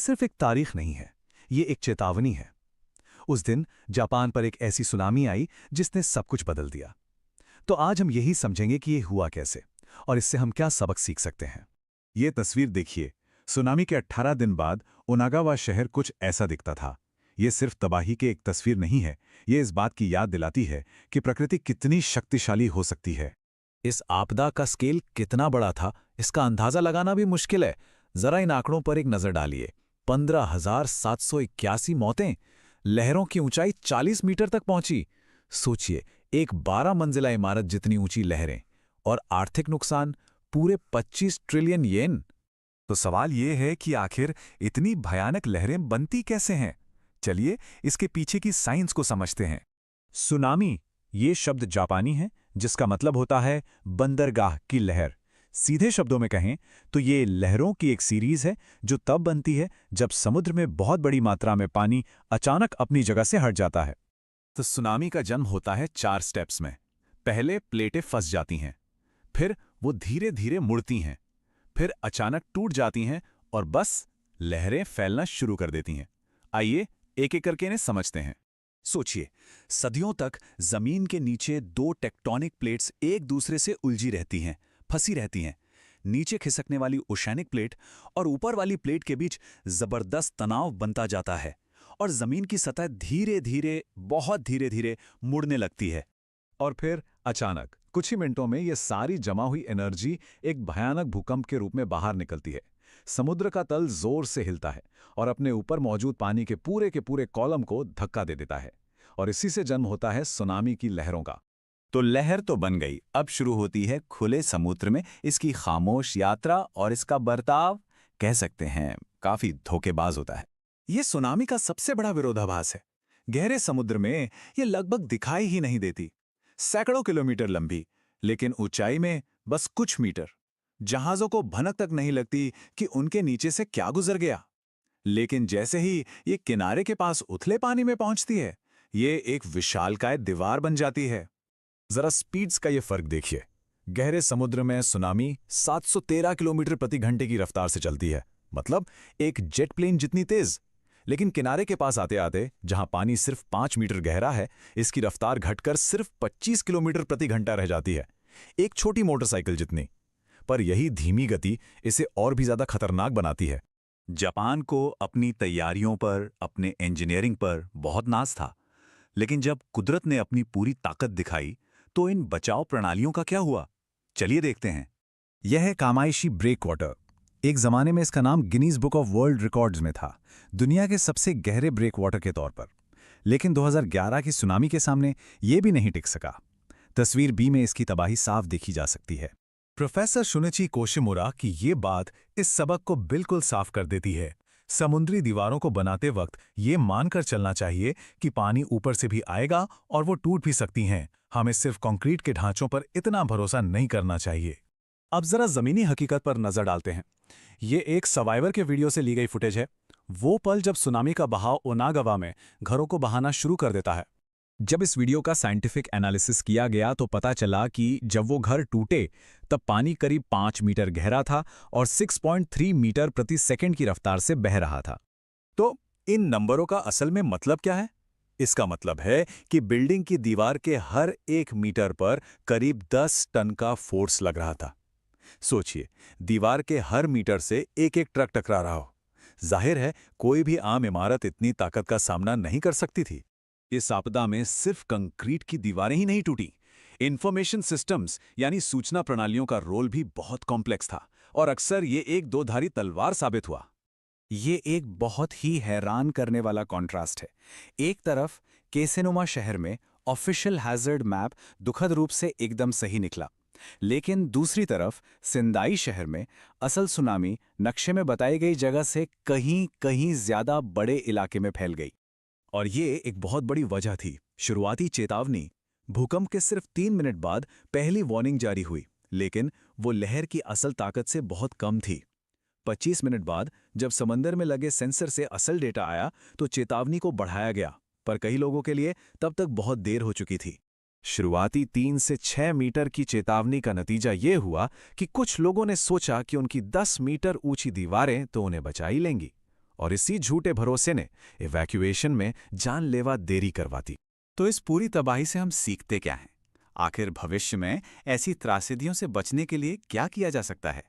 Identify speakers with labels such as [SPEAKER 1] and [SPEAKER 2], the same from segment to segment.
[SPEAKER 1] सिर्फ एक तारीख नहीं है, ये एक चेतावनी है। उस दिन जापान पर एक ऐसी सुनामी आई जिसने सब कुछ बदल दिया। तो आज हम यही समझेंगे कि ये हुआ कैसे और इससे हम क्या सबक सीख सकते हैं।
[SPEAKER 2] ये तस्वीर देखिए। सुनामी के 18 दिन बाद ओनागावा शहर कुछ ऐसा दिखता था। ये सिर्फ तबाही की एक तस्वीर नहीं है, ये इस बात की याद दिलाती है कि प्रकृति कितनी शक्तिशाली हो सकती है।
[SPEAKER 3] इस आपदा का स्केल कितना बड़ा था, इसका अंदाजा लगाना भी मुश्किल है। जरा इन आंकड़ों पर एक नजर डालिए। 15,781 मौतें, लहरों की ऊंचाई 40 मीटर तक पहुंची। सोचिए, एक 12 मंजिला इमारत जितनी ऊंची लहरें, और आर्थिक नुकसान पूरे 25 ट्रिलियन येन।
[SPEAKER 2] तो सवाल ये है कि आखिर इतनी भयानक लहरें बनती कैसे हैं? चलिए इसके पीछे की साइंस को समझते हैं। सुनामी, ये शब्द जापानी है जिसका मतलब होता है बंदरगाह की लहर। सीधे शब्दों में कहें तो ये लहरों की एक सीरीज है जो तब बनती है जब समुद्र में बहुत बड़ी मात्रा में पानी अचानक अपनी जगह से हट जाता है। तो सुनामी का जन्म होता है 4 स्टेप्स में। पहले प्लेटें फंस जाती हैं, फिर वो धीरे धीरे मुड़ती हैं, फिर अचानक टूट जाती हैं और बस लहरें फैलना शुरू कर देती हैं। आइए एक एक करके इन्हें समझते हैं। सोचिए, सदियों तक जमीन के नीचे 2 टेक्टोनिक प्लेट्स एक दूसरे से उलझी रहती हैं, फंसी रहती हैं। नीचे खिसकने वाली ओशैनिक प्लेट और ऊपर वाली प्लेट के बीच जबरदस्त तनाव बनता जाता है और जमीन की सतह धीरे धीरे, बहुत धीरे धीरे मुड़ने लगती है। और फिर अचानक कुछ ही मिनटों में ये सारी जमा हुई एनर्जी एक भयानक भूकंप के रूप में बाहर निकलती है। समुद्र का तल जोर से हिलता है और अपने ऊपर मौजूद पानी के पूरे कॉलम को धक्का दे देता है, और इसी से जन्म होता है सुनामी की लहरों का।
[SPEAKER 3] तो लहर तो बन गई, अब शुरू होती है खुले समुद्र में इसकी खामोश यात्रा, और इसका बर्ताव कह सकते हैं काफी धोखेबाज होता है।
[SPEAKER 2] ये सुनामी का सबसे बड़ा विरोधाभास है। गहरे समुद्र में ये लगभग दिखाई ही नहीं देती, सैकड़ों किलोमीटर लंबी, लेकिन ऊंचाई में बस कुछ मीटर। जहाजों को भनक तक नहीं लगती कि उनके नीचे से क्या गुजर गया। लेकिन जैसे ही ये किनारे के पास उथले पानी में पहुंचती है, ये एक विशालकाय दीवार बन जाती है। जरा स्पीड्स का ये फर्क देखिए। गहरे समुद्र में सुनामी 713 किलोमीटर प्रति घंटे की रफ्तार से चलती है, मतलब एक जेट प्लेन जितनी तेज। लेकिन किनारे के पास आते आते, जहां पानी सिर्फ 5 मीटर गहरा है, इसकी रफ्तार घटकर सिर्फ 25 किलोमीटर प्रति घंटा रह जाती है, एक छोटी मोटरसाइकिल जितनी। पर यही धीमी गति इसे और भी ज्यादा खतरनाक बनाती है।
[SPEAKER 3] जापान को अपनी तैयारियों पर, अपने इंजीनियरिंग पर बहुत नाज था, लेकिन जब कुदरत ने अपनी पूरी ताकत दिखाई तो इन बचाव प्रणालियों का क्या हुआ? चलिए देखते हैं।
[SPEAKER 2] यह है कामाइशी ब्रेक वाटर। एक जमाने में इसका नाम Guinness book of world records में था, दुनिया के सबसे गहरे ब्रेक वाटर के तौर पर। लेकिन 2011 की सुनामी के सामने ये भी नहीं टिक सका। तस्वीर बी में इसकी तबाही साफ देखी जा सकती है। प्रोफेसर शुनिची कोशिमुरा की ये बात इस सबक को बिल्कुल साफ कर देती है। समुद्री दीवारों को बनाते वक्त ये मानकर चलना चाहिए कि पानी ऊपर से भी आएगा और वो टूट भी सकती हैं। हमें सिर्फ कंक्रीट के ढांचों पर इतना भरोसा नहीं करना चाहिए। अब जरा जमीनी हकीकत पर नजर डालते हैं। ये एक सर्वाइवर के वीडियो से ली गई फुटेज है। वो पल जब सुनामी का बहाव ओनागावा में घरों को बहाना शुरू कर देता है। जब इस वीडियो का साइंटिफिक एनालिसिस किया गया तो पता चला कि जब वो घर टूटे तब पानी करीब 5 मीटर गहरा था और 6.3 मीटर प्रति सेकंड की रफ्तार से बह रहा था।
[SPEAKER 3] तो इन नंबरों का असल में मतलब क्या है? इसका मतलब है कि बिल्डिंग की दीवार के हर 1 मीटर पर करीब 10 टन का फोर्स लग रहा था। सोचिए, दीवार के हर मीटर से एक एक ट्रक टकरा रहा हो। जाहिर है कोई भी आम इमारत इतनी ताकत का सामना नहीं कर सकती थी। इस आपदा में सिर्फ कंक्रीट की दीवारें ही नहीं टूटी, इंफॉर्मेशन सिस्टम्स यानी सूचना प्रणालियों का रोल भी बहुत कॉम्प्लेक्स था और अक्सर ये एक दोधारी तलवार साबित हुआ।
[SPEAKER 2] ये एक बहुत ही हैरान करने वाला कॉन्ट्रास्ट है। एक तरफ केसेनुमा शहर में ऑफिशियल हैजर्ड मैप दुखद रूप से एकदम सही निकला, लेकिन दूसरी तरफ सिंदाई शहर में असल सुनामी नक्शे में बताई गई जगह से कहीं कहीं ज्यादा बड़े इलाके में फैल गई।
[SPEAKER 3] और ये एक बहुत बड़ी वजह थी। शुरुआती चेतावनी, भूकंप के सिर्फ 3 मिनट बाद पहली वार्निंग जारी हुई, लेकिन वो लहर की असल ताकत से बहुत कम थी। 25 मिनट बाद जब समंदर में लगे सेंसर से असल डेटा आया तो चेतावनी को बढ़ाया गया, पर कई लोगों के लिए तब तक बहुत देर हो चुकी थी।
[SPEAKER 2] शुरुआती 3 से 6 मीटर की चेतावनी का नतीजा ये हुआ कि कुछ लोगों ने सोचा कि उनकी 10 मीटर ऊंची दीवारें तो उन्हें बचा ही लेंगी, और इसी झूठे भरोसे ने इवैक्यूएशन में जानलेवा देरी करवाती।
[SPEAKER 3] तो इस पूरी तबाही से हम सीखते क्या हैं? आखिर भविष्य में ऐसी त्रासदियों से बचने के लिए क्या किया जा सकता है?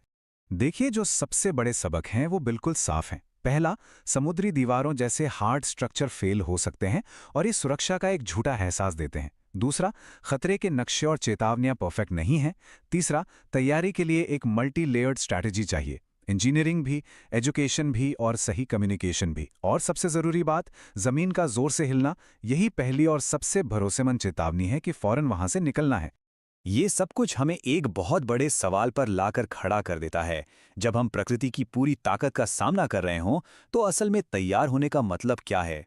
[SPEAKER 2] देखिए, जो सबसे बड़े सबक हैं वो बिल्कुल साफ हैं। पहला, समुद्री दीवारों जैसे हार्ड स्ट्रक्चर फेल हो सकते हैं और ये सुरक्षा का एक झूठा एहसास देते हैं। दूसरा, खतरे के नक्शे और चेतावनियां परफेक्ट नहीं हैं। तीसरा, तैयारी के लिए एक मल्टी लेयर्ड स्ट्रैटेजी चाहिए, इंजीनियरिंग भी, एजुकेशन भी और सही कम्युनिकेशन भी। और सबसे ज़रूरी बात, ज़मीन का जोर से हिलना, यही पहली और सबसे भरोसेमंद चेतावनी है कि फौरन वहां से निकलना है।
[SPEAKER 3] ये सब कुछ हमें एक बहुत बड़े सवाल पर लाकर खड़ा कर देता है। जब हम प्रकृति की पूरी ताकत का सामना कर रहे हों, तो असल में तैयार होने का मतलब क्या है?